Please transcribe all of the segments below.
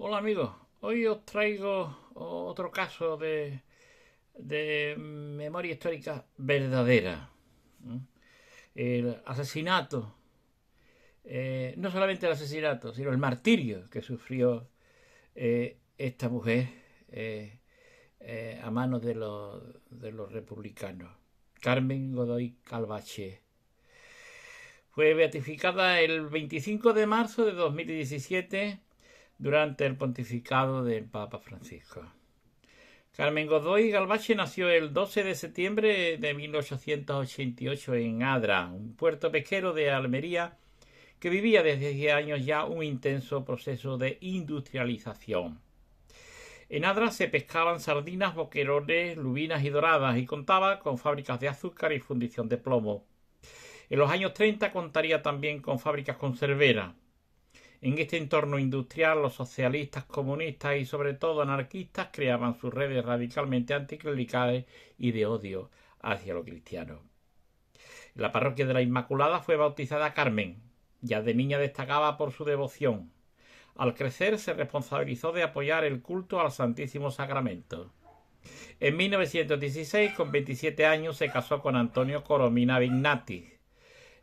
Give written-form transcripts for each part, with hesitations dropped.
Hola amigos, hoy os traigo otro caso de memoria histórica verdadera. ¿Mm? El asesinato, no solamente el asesinato, sino el martirio que sufrió esta mujer a manos de los republicanos. Carmen Godoy Calvache. Fue beatificada el 25 de marzo de 2017 durante el pontificado del Papa Francisco. Carmen Godoy Galvache nació el 12 de septiembre de 1888 en Adra, un puerto pesquero de Almería que vivía desde hace años ya un intenso proceso de industrialización. En Adra se pescaban sardinas, boquerones, lubinas y doradas y contaba con fábricas de azúcar y fundición de plomo. En los años 30 contaría también con fábricas conserveras. En este entorno industrial, los socialistas, comunistas y sobre todo anarquistas creaban sus redes radicalmente anticlericales y de odio hacia los cristianos. La parroquia de la Inmaculada fue bautizada Carmen. Ya de niña destacaba por su devoción. Al crecer se responsabilizó de apoyar el culto al Santísimo Sacramento. En 1916, con 27 años, se casó con Antonio Coromina Vignati.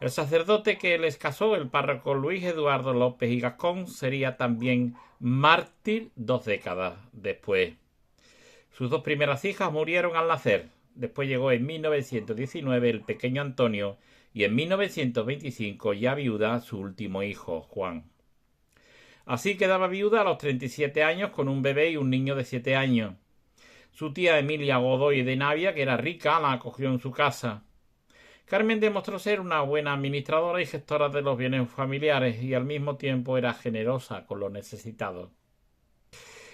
El sacerdote que les casó, el párroco Luis Eduardo López y Gascón, sería también mártir 2 décadas después. Sus dos primeras hijas murieron al nacer. Después llegó en 1919 el pequeño Antonio y en 1925, ya viuda, su último hijo, Juan. Así quedaba viuda a los 37 años con un bebé y un niño de 7 años. Su tía Emilia Godoy de Navia, que era rica, la acogió en su casa. Carmen demostró ser una buena administradora y gestora de los bienes familiares y al mismo tiempo era generosa con los necesitados.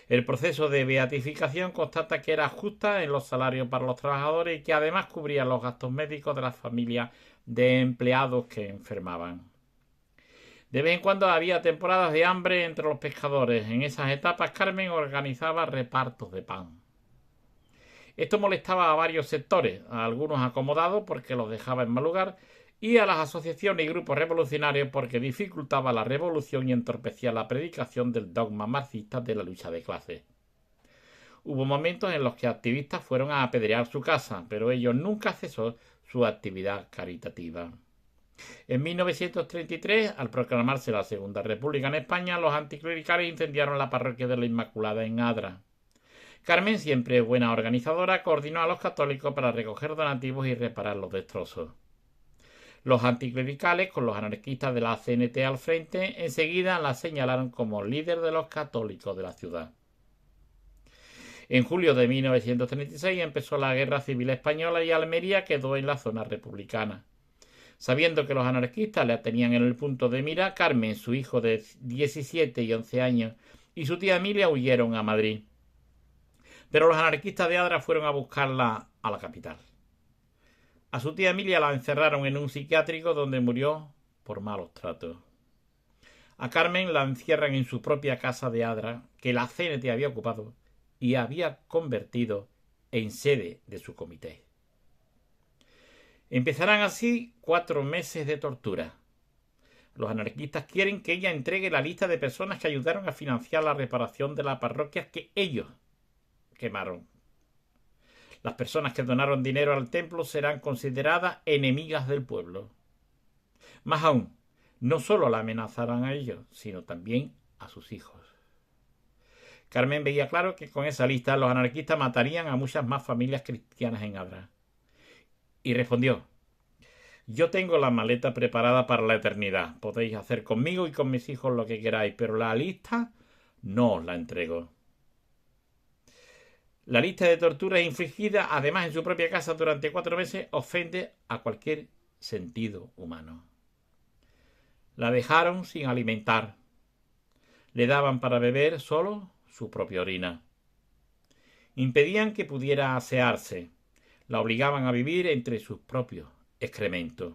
El proceso de beatificación constata que era justa en los salarios para los trabajadores y que además cubría los gastos médicos de las familias de empleados que enfermaban. De vez en cuando había temporadas de hambre entre los pescadores. En esas etapas Carmen organizaba repartos de pan. Esto molestaba a varios sectores, a algunos acomodados porque los dejaba en mal lugar y a las asociaciones y grupos revolucionarios porque dificultaba la revolución y entorpecía la predicación del dogma marxista de la lucha de clases. Hubo momentos en los que activistas fueron a apedrear su casa, pero ello nunca cesó su actividad caritativa. En 1933, al proclamarse la Segunda República en España, los anticlericales incendiaron la parroquia de la Inmaculada en Adra. Carmen, siempre buena organizadora, coordinó a los católicos para recoger donativos y reparar los destrozos. Los anticlericales, con los anarquistas de la CNT al frente, enseguida la señalaron como líder de los católicos de la ciudad. En julio de 1936 empezó la Guerra Civil Española y Almería quedó en la zona republicana. Sabiendo que los anarquistas la tenían en el punto de mira, Carmen, su hijo de 17 y 11 años, y su tía Emilia huyeron a Madrid. Pero los anarquistas de Adra fueron a buscarla a la capital. A su tía Emilia la encerraron en un psiquiátrico donde murió por malos tratos. A Carmen la encierran en su propia casa de Adra, que la CNT había ocupado y había convertido en sede de su comité. Empezarán así 4 meses de tortura. Los anarquistas quieren que ella entregue la lista de personas que ayudaron a financiar la reparación de las parroquias que ellos quemaron. Las personas que donaron dinero al templo serán consideradas enemigas del pueblo. Más aún, no solo la amenazarán a ellos, sino también a sus hijos. Carmen veía claro que con esa lista los anarquistas matarían a muchas más familias cristianas en Adra. Y respondió: yo tengo la maleta preparada para la eternidad. Podéis hacer conmigo y con mis hijos lo que queráis, pero la lista no os la entrego. La lista de torturas infligida, además en su propia casa durante 4 meses, ofende a cualquier sentido humano. La dejaron sin alimentar. Le daban para beber solo su propia orina. Impedían que pudiera asearse. La obligaban a vivir entre sus propios excrementos.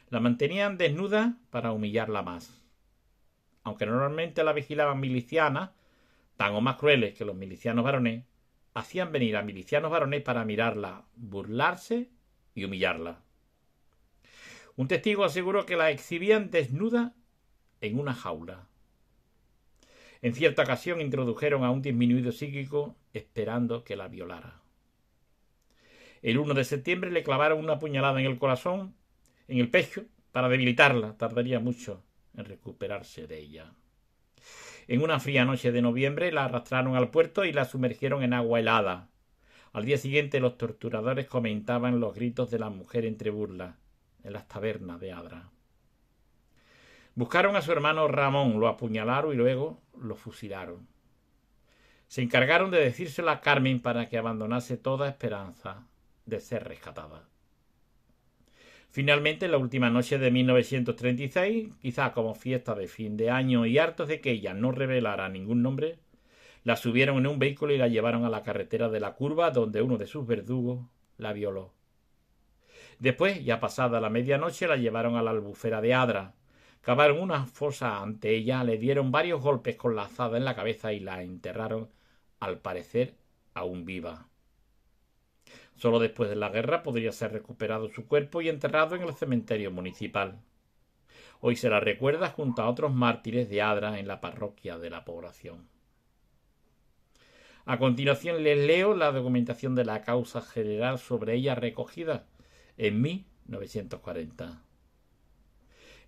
La mantenían desnuda para humillarla más. Aunque normalmente la vigilaban milicianas, tan o más crueles que los milicianos varones, hacían venir a milicianos varones para mirarla, burlarse y humillarla. Un testigo aseguró que la exhibían desnuda en una jaula. En cierta ocasión introdujeron a un disminuido psíquico esperando que la violara. El 1 de septiembre le clavaron una puñalada en el corazón, en el pecho, para debilitarla. Tardaría mucho en recuperarse de ella. En una fría noche de noviembre la arrastraron al puerto y la sumergieron en agua helada. Al día siguiente los torturadores comentaban los gritos de la mujer entre burlas en las tabernas de Adra. Buscaron a su hermano Ramón, lo apuñalaron y luego lo fusilaron. Se encargaron de decírselo a Carmen para que abandonase toda esperanza de ser rescatada. Finalmente, en la última noche de 1936, quizá como fiesta de fin de año y hartos de que ella no revelara ningún nombre, la subieron en un vehículo y la llevaron a la carretera de la Curva, donde uno de sus verdugos la violó. Después, ya pasada la medianoche, la llevaron a la albufera de Adra. Cavaron una fosa ante ella, le dieron varios golpes con la azada en la cabeza y la enterraron, al parecer, aún viva. Solo después de la guerra podría ser recuperado su cuerpo y enterrado en el cementerio municipal. Hoy se la recuerda junto a otros mártires de Adra en la parroquia de la población. A continuación les leo la documentación de la causa general sobre ella recogida en 1940.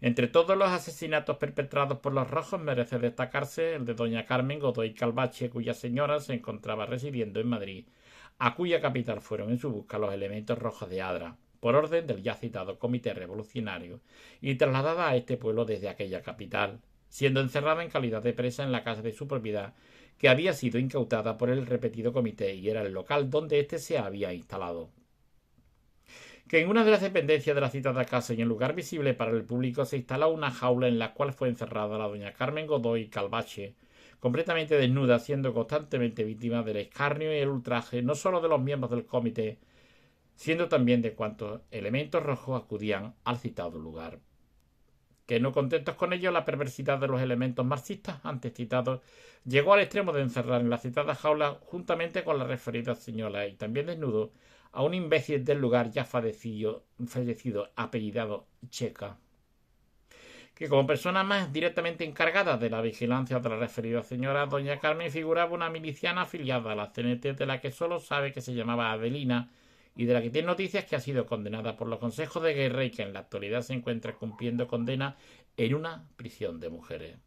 Entre todos los asesinatos perpetrados por los rojos merece destacarse el de doña Carmen Godoy Calvache, cuya señora se encontraba residiendo en Madrid, a cuya capital fueron en su busca los elementos rojos de Adra, por orden del ya citado Comité Revolucionario, y trasladada a este pueblo desde aquella capital, siendo encerrada en calidad de presa en la casa de su propiedad, que había sido incautada por el repetido comité y era el local donde éste se había instalado. Que en una de las dependencias de la citada casa y en lugar visible para el público se instaló una jaula en la cual fue encerrada la doña Carmen Godoy Calvache, completamente desnuda, siendo constantemente víctima del escarnio y el ultraje no solo de los miembros del comité, siendo también de cuantos elementos rojos acudían al citado lugar. Que no contentos con ello, la perversidad de los elementos marxistas antes citados llegó al extremo de encerrar en la citada jaula, juntamente con la referida señora y también desnudo, a un imbécil del lugar ya fallecido apellidado Checa, que como persona más directamente encargada de la vigilancia de la referida señora, doña Carmen figuraba una miliciana afiliada a la CNT, de la que solo sabe que se llamaba Adelina y de la que tiene noticias que ha sido condenada por los consejos de guerra y que en la actualidad se encuentra cumpliendo condena en una prisión de mujeres.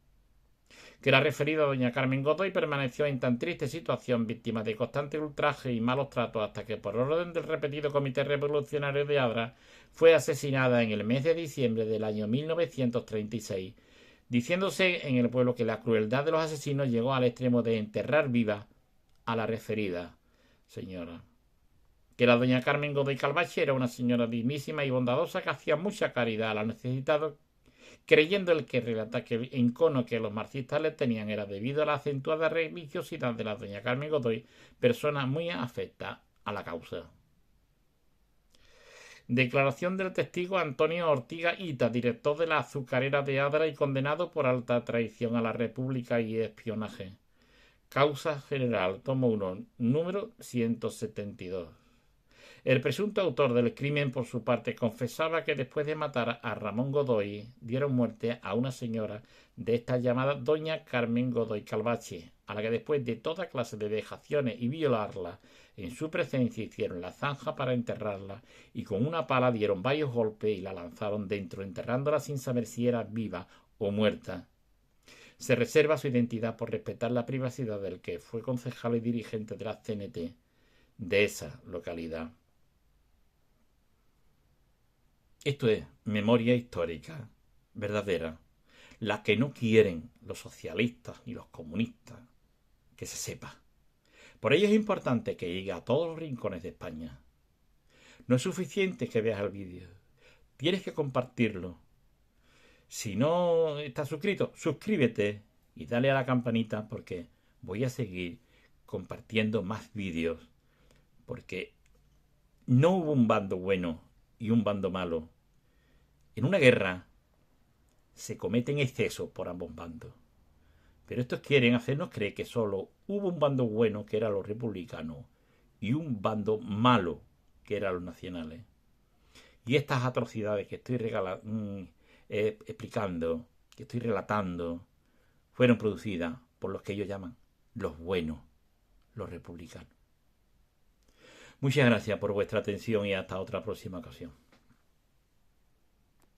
Que la referida doña Carmen Godoy permaneció en tan triste situación, víctima de constante ultraje y malos tratos, hasta que por orden del repetido Comité Revolucionario de Adra fue asesinada en el mes de diciembre del año 1936, diciéndose en el pueblo que la crueldad de los asesinos llegó al extremo de enterrar viva a la referida señora. Que la doña Carmen Godoy Calvache era una señora dignísima y bondadosa que hacía mucha caridad a los necesitados, creyendo el que relata que el encono que los marxistas le tenían era debido a la acentuada religiosidad de la doña Carmen Godoy, persona muy afecta a la causa. Declaración del testigo Antonio Ortiga Ita, director de la azucarera de Adra y condenado por alta traición a la República y espionaje. Causa general, tomo 1, número 172. El presunto autor del crimen, por su parte, confesaba que después de matar a Ramón Godoy, dieron muerte a una señora de esta llamada doña Carmen Godoy Calvache, a la que después de toda clase de vejaciones y violarla, en su presencia hicieron la zanja para enterrarla y con una pala dieron varios golpes y la lanzaron dentro, enterrándola sin saber si era viva o muerta. Se reserva su identidad por respetar la privacidad del que fue concejal y dirigente de la CNT de esa localidad. Esto es memoria histórica verdadera, la que no quieren los socialistas ni los comunistas que se sepa. Por ello es importante que llegue a todos los rincones de España. No es suficiente que veas el vídeo, tienes que compartirlo. Si no estás suscrito, suscríbete y dale a la campanita, porque voy a seguir compartiendo más vídeos, porque no hubo un bando bueno y un bando malo. En una guerra se cometen excesos por ambos bandos. Pero estos quieren hacernos creer que solo hubo un bando bueno, que eran los republicanos, y un bando malo, que eran los nacionales. Y estas atrocidades que estoy explicando, que estoy relatando, fueron producidas por por los que ellos llaman los buenos, los republicanos. Muchas gracias por vuestra atención y hasta otra próxima ocasión.